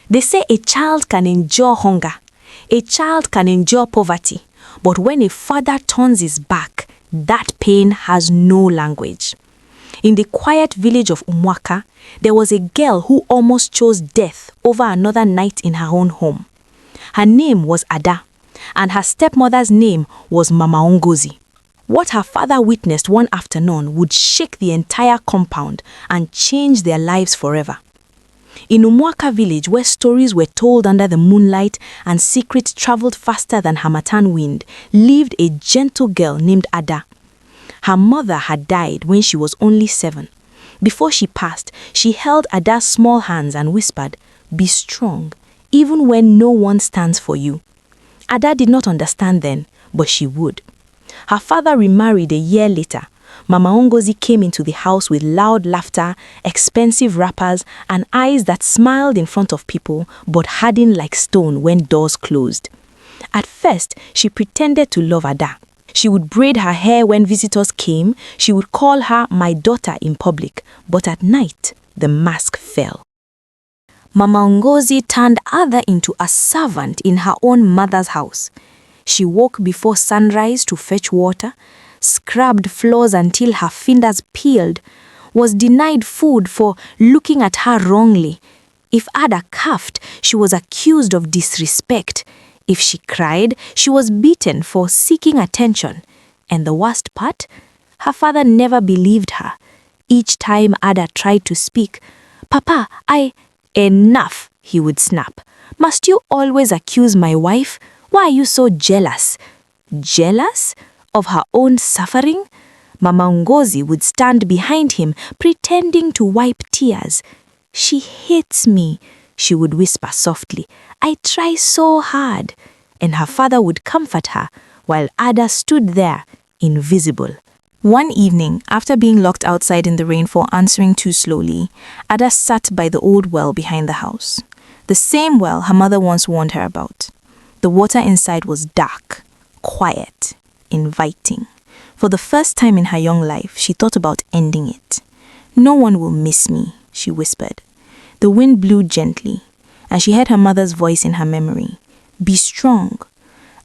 They say a child can endure hunger, a child can endure poverty, but when a father turns his back, that pain has no language. In the quiet village of Umuaka, there was a girl who almost chose death over another night in her own home. Her name was Ada, and her stepmother's name was Mama Ngozi. What her father witnessed one afternoon would shake the entire compound and change their lives forever. In Umuaka village, where stories were told under the moonlight and secrets traveled faster than harmattan wind, lived a gentle girl named Ada. Her mother had died when she was only 7. Before she passed, she held Ada's small hands and whispered, "Be strong, even when no one stands for you." Ada did not understand then, but she would. Her father remarried a year later. Mama Ngozi came into the house with loud laughter, expensive wrappers, and eyes that smiled in front of people but hardened like stone when doors closed. At first, she pretended to love Ada. She would braid her hair when visitors came. She would call her my daughter in public, but at night, the mask fell. Mama Ngozi turned Ada into a servant in her own mother's house. She woke before sunrise to fetch water, scrubbed floors until her fingers peeled, was denied food for looking at her wrongly. If Ada coughed, she was accused of disrespect. If she cried, she was beaten for seeking attention. And the worst part? Her father never believed her. Each time Ada tried to speak, "Papa, Enough," he would snap. "Must you always accuse my wife? Why are you so jealous?" Jealous? Of her own suffering? Mama Ngozi would stand behind him, pretending to wipe tears. "She hates me," she would whisper softly. "I try so hard." And her father would comfort her, while Ada stood there, invisible. One evening, after being locked outside in the rain for answering too slowly, Ada sat by the old well behind the house. The same well her mother once warned her about. The water inside was dark, quiet, inviting. For the first time in her young life, she thought about ending it. "No one will miss me," she whispered. The wind blew gently, and she heard her mother's voice in her memory. "Be strong."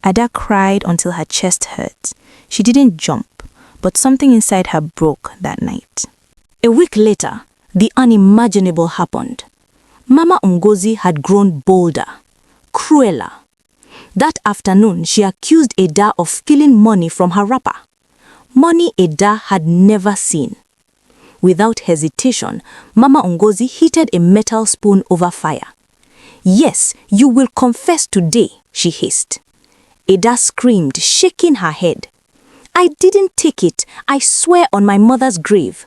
Ada cried until her chest hurt. She didn't jump, but something inside her broke that night. A week later, the unimaginable happened. Mama Ngozi had grown bolder, crueler. That afternoon, she accused Ada of stealing money from her wrapper. Money Ada had never seen. Without hesitation, Mama Ngozi heated a metal spoon over fire. "Yes, you will confess today," she hissed. Ada screamed, shaking her head. "I didn't take it, I swear on my mother's grave."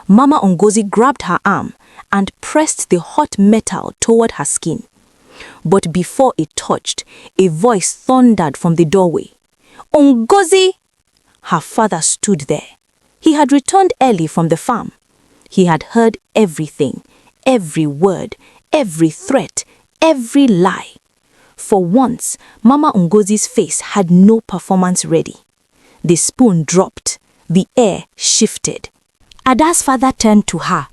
Mama Ngozi grabbed her arm and pressed the hot metal toward her skin. But before it touched, a voice thundered from the doorway. "Ngozi!" Her father stood there. He had returned early from the farm. He had heard everything, every word, every threat, every lie. For once, Mama Ngozi's face had no performance ready. The spoon dropped. The air shifted. Ada's father turned to her,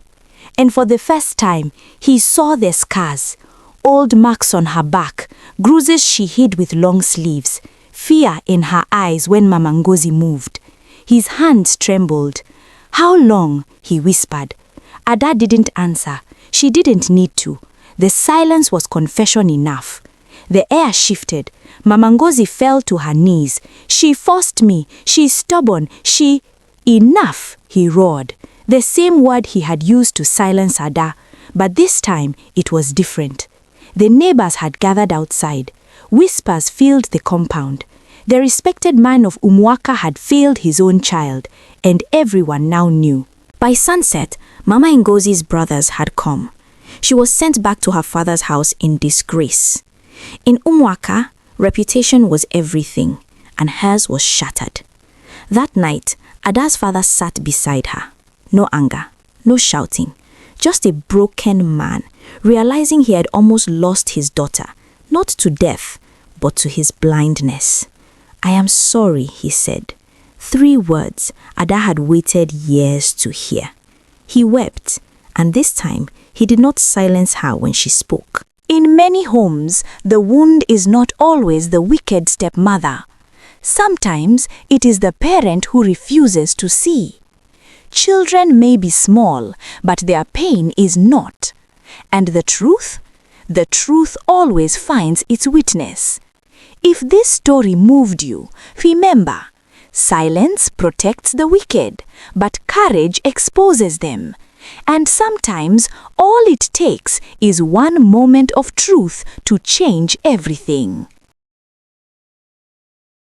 and for the first time, he saw the scars. Old marks on her back, bruises she hid with long sleeves, fear in her eyes when Mama Ngozi moved. His hands trembled. "How long?" he whispered. Ada didn't answer. She didn't need to. The silence was confession enough. The air shifted. Mama Ngozi fell to her knees. "She forced me. She's stubborn. She..." "Enough," he roared. The same word he had used to silence Ada. But this time, it was different. The neighbors had gathered outside. Whispers filled the compound. The respected man of Umuaka had failed his own child, and everyone now knew. By sunset, Mama Ngozi's brothers had come. She was sent back to her father's house in disgrace. In Umuaka, reputation was everything, and hers was shattered. That night, Ada's father sat beside her. No anger, no shouting, just a broken man, realizing he had almost lost his daughter, not to death, but to his blindness. "I am sorry," he said. 3 words Ada had waited years to hear. He wept, and this time he did not silence her when she spoke. In many homes, the wound is not always the wicked stepmother. Sometimes it is the parent who refuses to see. Children may be small, but their pain is not. And the truth? The truth always finds its witness. If this story moved you, remember, silence protects the wicked, but courage exposes them. And sometimes all it takes is one moment of truth to change everything.